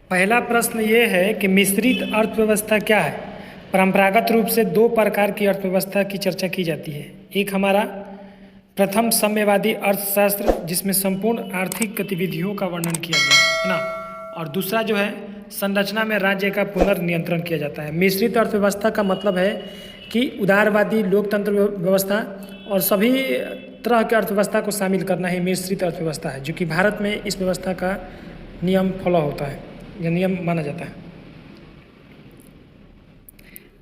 पहला प्रश्न ये है कि मिश्रित अर्थव्यवस्था क्या है। परंपरागत रूप से दो प्रकार की अर्थव्यवस्था की चर्चा की जाती है। एक हमारा प्रथम साम्यवादी अर्थशास्त्र जिसमें संपूर्ण आर्थिक गतिविधियों का वर्णन किया गया है ना, और दूसरा जो है संरचना में राज्य का पुनर्नियंत्रण किया जाता है। मिश्रित अर्थव्यवस्था का मतलब है कि उदारवादी लोकतंत्र व्यवस्था और सभी तरह की अर्थव्यवस्था को शामिल करना ही मिश्रित अर्थव्यवस्था है, जो कि भारत में इस व्यवस्था का नियम फॉलो होता है या नियम माना जाता है।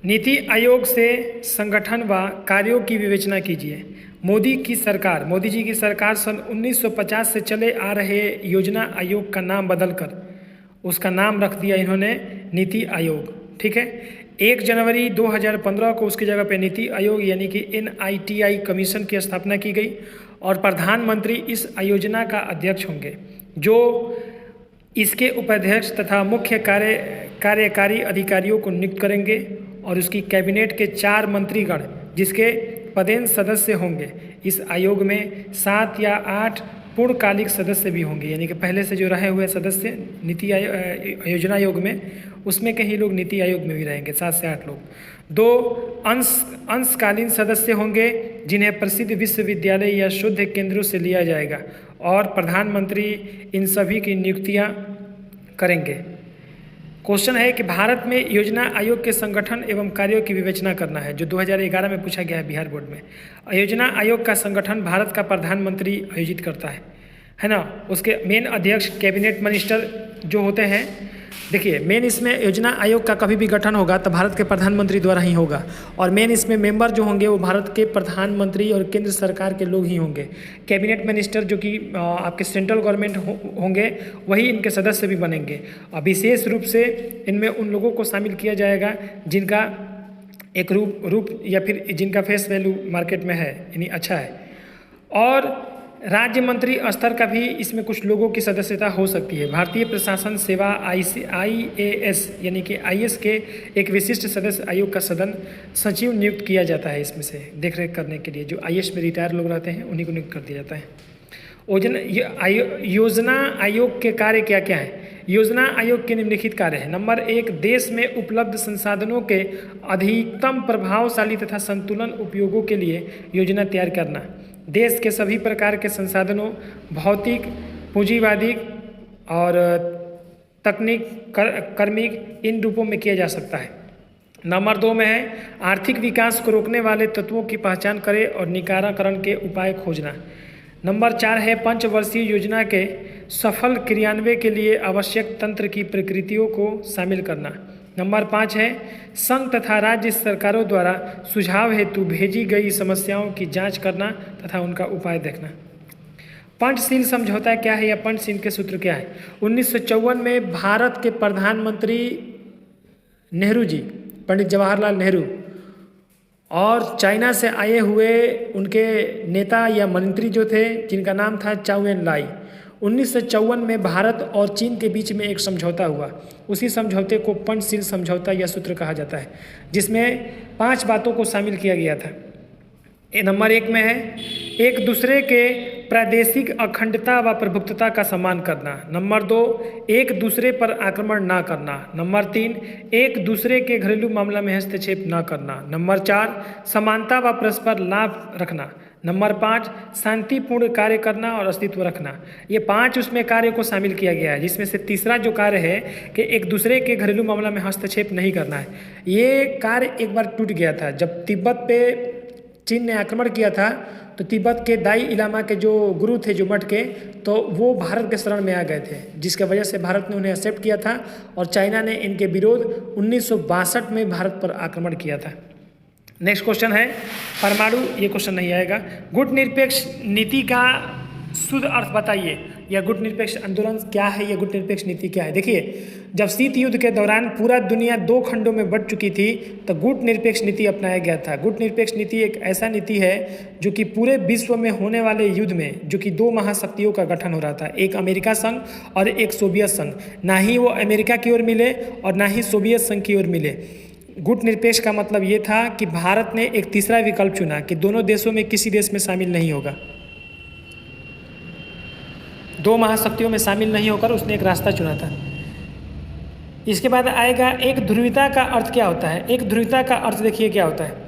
नीति आयोग से संगठन व कार्यों की विवेचना कीजिए। मोदी जी की सरकार सन 1950 से चले आ रहे योजना आयोग का नाम बदलकर उसका नाम रख दिया इन्होंने नीति आयोग। ठीक है, 1 जनवरी 2015 को उसकी जगह पे नीति आयोग यानी कि NITI कमीशन की स्थापना की गई और प्रधानमंत्री इस आयोजना का अध्यक्ष होंगे, जो इसके उपाध्यक्ष तथा मुख्य कार्यकारी अधिकारियों को नियुक्त करेंगे और उसकी कैबिनेट के 4 मंत्रीगण जिसके पदेन सदस्य होंगे। इस आयोग में 7 या 8 पूर्णकालिक सदस्य भी होंगे, यानी कि पहले से जो रहे हुए सदस्य नीति योजना आयोग में, उसमें कई लोग नीति आयोग में भी रहेंगे, 7 से 8 लोग। 2 अंशकालीन सदस्य होंगे जिन्हें प्रसिद्ध विश्वविद्यालय या शोध केंद्रों से लिया जाएगा और प्रधानमंत्री इन सभी की नियुक्तियां करेंगे। क्वेश्चन है कि भारत में योजना आयोग के संगठन एवं कार्यों की विवेचना करना है, जो 2011 में पूछा गया है बिहार बोर्ड में। योजना आयोग का संगठन भारत का प्रधानमंत्री आयोजित करता है ना। उसके मेन अध्यक्ष कैबिनेट मिनिस्टर जो होते हैं, देखिए मेन इसमें योजना आयोग का कभी भी गठन होगा तो भारत के प्रधानमंत्री द्वारा ही होगा, और मेन इसमें मेंबर जो होंगे वो भारत के प्रधानमंत्री और केंद्र सरकार के लोग ही होंगे। कैबिनेट मिनिस्टर जो कि आपके सेंट्रल गवर्नमेंट होंगे वही इनके सदस्य भी बनेंगे, और विशेष रूप से इनमें उन लोगों को शामिल किया जाएगा जिनका एक रूप या फिर जिनका फेस वैल्यू मार्केट में है, यानी अच्छा है। और राज्य मंत्री स्तर का भी इसमें कुछ लोगों की सदस्यता हो सकती है। भारतीय प्रशासन सेवा IAS यानी कि IS के एक विशिष्ट सदस्य आयोग का सदन सचिव नियुक्त किया जाता है, इसमें से देखरेख करने के लिए जो IS में रिटायर लोग रहते हैं उन्हीं को नियुक्त कर दिया जाता है। योजना आयोग के कार्य क्या क्या है। योजना आयोग के निम्नलिखित कार्य हैं। नंबर 1, देश में उपलब्ध संसाधनों के अधिकतम प्रभावशाली तथा संतुलन उपयोगों के लिए योजना तैयार करना। देश के सभी प्रकार के संसाधनों, भौतिक, पूंजीवादी और तकनीक कर्मिक, इन रूपों में किया जा सकता है। नंबर 2 में है आर्थिक विकास को रोकने वाले तत्वों की पहचान करें और निकाराकरण के उपाय खोजना। नंबर 4 है पंचवर्षीय योजना के सफल क्रियान्वयन के लिए आवश्यक तंत्र की प्रकृतियों को शामिल करना। नंबर 5 है संघ तथा राज्य सरकारों द्वारा सुझाव हेतु भेजी गई समस्याओं की जांच करना तथा उनका उपाय देखना। पंचशील समझौता क्या है या पंचशील के सूत्र क्या है। 1954 में भारत के प्रधानमंत्री नेहरू जी, पंडित जवाहरलाल नेहरू, और चाइना से आए हुए उनके नेता या मंत्री जो थे जिनका नाम था चाउ एन लाई, 1954 में भारत और चीन के बीच में एक समझौता हुआ। उसी समझौते को पंचशील समझौता या सूत्र कहा जाता है, जिसमें 5 बातों को शामिल किया गया था। नंबर 1 में है एक दूसरे के प्रादेशिक अखंडता व प्रभुत्वता का सम्मान करना। नंबर 2, एक दूसरे पर आक्रमण ना करना। नंबर 3, एक दूसरे के घरेलू मामला में हस्तक्षेप न करना। नंबर 4, समानता व परस्पर लाभ रखना। नंबर 5, शांतिपूर्ण कार्य करना और अस्तित्व रखना। ये 5 उसमें कार्य को शामिल किया गया है, जिसमें से तीसरा जो कार्य है कि एक दूसरे के घरेलू मामला में हस्तक्षेप नहीं करना है। ये कार्य एक बार टूट गया था जब तिब्बत पे चीन ने आक्रमण किया था, तो तिब्बत के दाई लामा के जो गुरु थे, जो मठ के, तो वो भारत के शरण में आ गए थे, जिसके वजह से भारत ने उन्हें एक्सेप्ट किया था और चाइना ने इनके विरोध 1962 में भारत पर आक्रमण किया था। नेक्स्ट क्वेश्चन है परमाणु, ये क्वेश्चन नहीं आएगा। गुट निरपेक्ष नीति का शुद्ध अर्थ बताइए, या गुट निरपेक्ष आंदोलन क्या है, या गुट निरपेक्ष नीति क्या है। देखिए, जब शीत युद्ध के दौरान पूरा दुनिया 2 खंडों में बंट चुकी थी तो गुट निरपेक्ष नीति अपनाया गया था। गुट निरपेक्ष नीति एक ऐसा नीति है जो कि पूरे विश्व में होने वाले युद्ध में, जो कि 2 महाशक्तियों का गठन हो रहा था, एक अमेरिका संघ और एक सोवियत संघ, ना ही वो अमेरिका की ओर मिले और ना ही सोवियत संघ की ओर मिले। गुट निरपेक्ष का मतलब ये था कि भारत ने एक तीसरा विकल्प चुना कि दोनों देशों में किसी देश में शामिल नहीं होगा, 2 महाशक्तियों में शामिल नहीं होकर उसने एक रास्ता चुना था। इसके बाद आएगा एक ध्रुवीयता का अर्थ क्या होता है। एक ध्रुवीयता का अर्थ देखिए क्या होता है,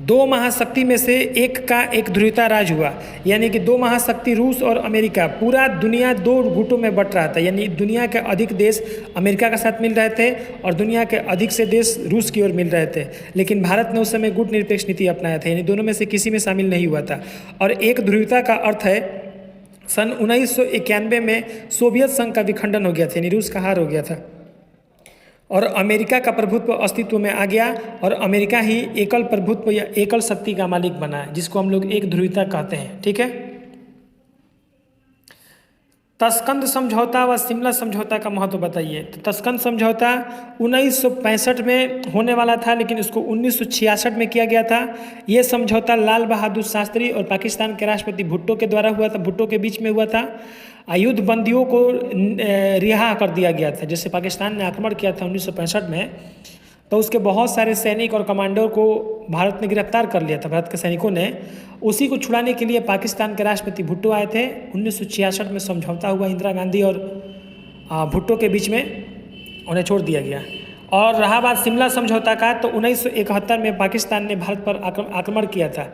दो महाशक्ति में से एक का एक ध्रुवीयता राज हुआ, यानी कि दो महाशक्ति रूस और अमेरिका, पूरा दुनिया दो गुटों में बट रहा था, यानी दुनिया के अधिक देश अमेरिका के साथ मिल रहे थे और दुनिया के अधिक से देश रूस की ओर मिल रहे थे। लेकिन भारत ने उस समय गुट निरपेक्ष नीति अपनाया था, यानी दोनों में से किसी में शामिल नहीं हुआ था। और एक ध्रुवीयता का अर्थ है सन 1991 में सोवियत संघ का विखंडन हो गया था, यानी रूस का हार हो गया था और अमेरिका का प्रभुत्व अस्तित्व में आ गया और अमेरिका ही एकल प्रभुत्व या एकल शक्ति का मालिक बना है, जिसको हम लोग एक ध्रुवीयता कहते हैं। ठीक है। तस्कंद समझौता व शिमला समझौता का महत्व बताइए। तो तस्कंद समझौता 1965 में होने वाला था, लेकिन उसको 1966 में किया गया था। ये समझौता लाल बहादुर शास्त्री और पाकिस्तान के राष्ट्रपति भुट्टो के द्वारा हुआ था, भुट्टो के बीच में हुआ था। युद्ध बंदियों को रिहा कर दिया गया था। जैसे पाकिस्तान ने आक्रमण किया था 1965 में, तो उसके बहुत सारे सैनिक और कमांडो को भारत ने गिरफ्तार कर लिया था, भारत के सैनिकों ने। उसी को छुड़ाने के लिए पाकिस्तान के राष्ट्रपति भुट्टो आए थे। 1966 में समझौता हुआ इंदिरा गांधी और भुट्टो के बीच में, उन्हें छोड़ दिया गया। और रहा बात शिमला समझौता का, तो 1971 में पाकिस्तान ने भारत पर आक्रमण किया था।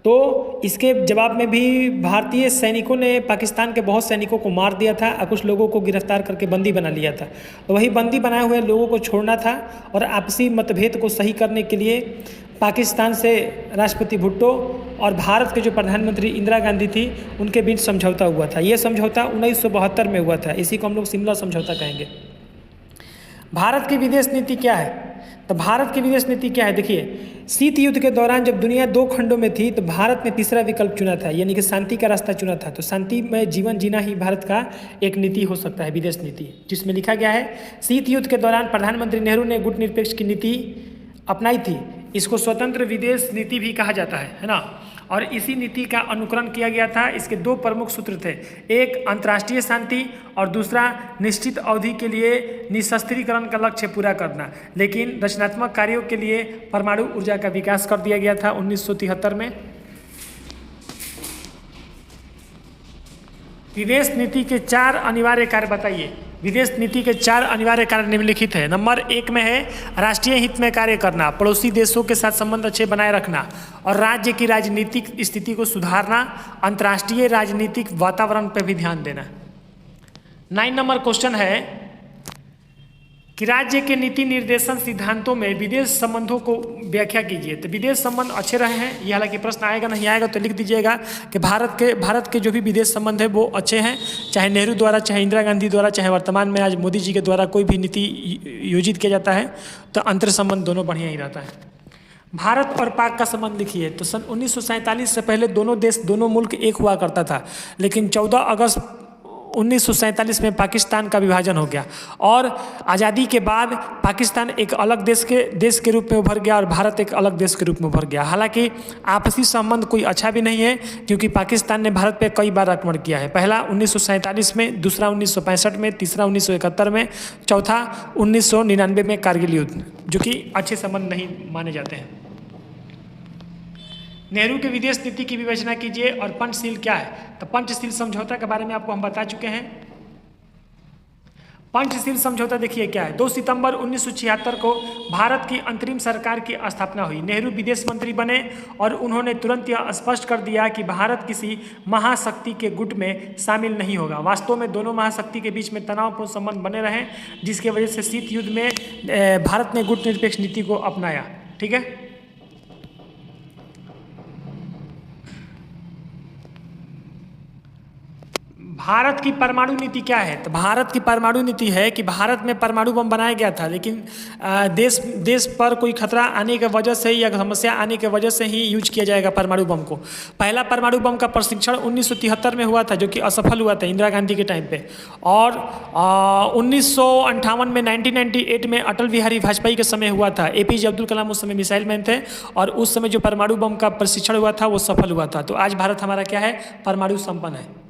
तो इसके जवाब में भी भारतीय सैनिकों ने पाकिस्तान के बहुत सैनिकों को मार दिया था और कुछ लोगों को गिरफ्तार करके बंदी बना लिया था। तो वही बंदी बनाए हुए लोगों को छोड़ना था और आपसी मतभेद को सही करने के लिए पाकिस्तान से राष्ट्रपति भुट्टो और भारत के जो प्रधानमंत्री इंदिरा गांधी थी, उनके बीच समझौता हुआ था। ये समझौता 1972 में हुआ था। इसी को हम लोग शिमला समझौता कहेंगे। भारत की विदेश नीति क्या है? तो भारत की विदेश नीति क्या है, देखिए, शीत युद्ध के दौरान जब दुनिया दो खंडों में थी, तो भारत ने तीसरा विकल्प चुना था, यानी कि शांति का रास्ता चुना था। तो शांति में जीवन जीना ही भारत का एक नीति हो सकता है, विदेश नीति, जिसमें लिखा गया है शीत युद्ध के दौरान प्रधानमंत्री नेहरू ने गुट निरपेक्ष की नीति अपनाई थी। इसको स्वतंत्र विदेश नीति भी कहा जाता है ना। और इसी नीति का अनुकरण किया गया था। इसके दो प्रमुख सूत्र थे, एक अंतर्राष्ट्रीय शांति और दूसरा निश्चित अवधि के लिए निशस्त्रीकरण का लक्ष्य पूरा करना। लेकिन रचनात्मक कार्यों के लिए परमाणु ऊर्जा का विकास कर दिया गया था 1973 में। विदेश नीति के 4 अनिवार्य कार्य बताइए। विदेश नीति के 4 अनिवार्य कार्य निम्नलिखित है। नंबर 1 में है राष्ट्रीय हित में कार्य करना, पड़ोसी देशों के साथ संबंध अच्छे बनाए रखना और राज्य की राजनीतिक स्थिति को सुधारना, अंतर्राष्ट्रीय राजनीतिक वातावरण पर भी ध्यान देना। 9 नंबर क्वेश्चन है कि राज्य के नीति निर्देशन सिद्धांतों में विदेश संबंधों को व्याख्या कीजिए। तो विदेश संबंध अच्छे रहे हैं, ये हालांकि प्रश्न आएगा नहीं आएगा तो लिख दीजिएगा कि भारत के जो भी विदेश संबंध है वो अच्छे हैं, चाहे नेहरू द्वारा, चाहे इंदिरा गांधी द्वारा, चाहे वर्तमान में आज मोदी जी के द्वारा कोई भी नीति योजित किया जाता है, तो अंतर संबंध दोनों बढ़िया ही रहता है। भारत और पाक का संबंध लिखिए। तो सन 1947 से पहले दोनों मुल्क एक हुआ करता था, लेकिन 14 अगस्त 1947 में पाकिस्तान का विभाजन हो गया और आज़ादी के बाद पाकिस्तान एक अलग देश के रूप में उभर गया और भारत एक अलग देश के रूप में उभर गया। हालांकि आपसी संबंध कोई अच्छा भी नहीं है, क्योंकि पाकिस्तान ने भारत पे कई बार आक्रमण किया है। पहला 1947 में, दूसरा 1965 में, तीसरा 1971 में, चौथा 1999 में कारगिल युद्ध, जो कि अच्छे संबंध नहीं माने जाते हैं। नेहरू की विदेश नीति की विवेचना कीजिए। और पंचशील क्या है? तो पंचशील समझौता के बारे में आपको हम बता चुके हैं। पंचशील समझौता देखिए क्या है। 2 सितंबर 1976 को भारत की अंतरिम सरकार की स्थापना हुई। नेहरू विदेश मंत्री बने और उन्होंने तुरंत यह स्पष्ट कर दिया कि भारत किसी महाशक्ति के गुट में शामिल नहीं होगा। वास्तव में दोनों महाशक्ति के बीच में तनावपूर्ण संबंध बने रहे, जिसके वजह से शीत युद्ध में भारत ने गुट निरपेक्ष नीति को अपनाया। ठीक है। भारत की परमाणु नीति क्या है? तो भारत की परमाणु नीति है कि भारत में परमाणु बम बनाया गया था, लेकिन देश पर कोई खतरा आने की वजह से या समस्या आने की वजह से ही यूज किया जाएगा परमाणु बम को। पहला परमाणु बम का प्रशिक्षण 1973 में हुआ था, जो कि असफल हुआ था इंदिरा गांधी के टाइम पे। और 1958 में 1998 में अटल बिहारी वाजपेयी के समय हुआ था। APJ अब्दुल कलाम उस समय मिसाइल मैन थे और उस समय जो परमाणु बम का प्रशिक्षण हुआ था वो सफल हुआ था। तो आज भारत हमारा क्या है? परमाणु संपन्न है।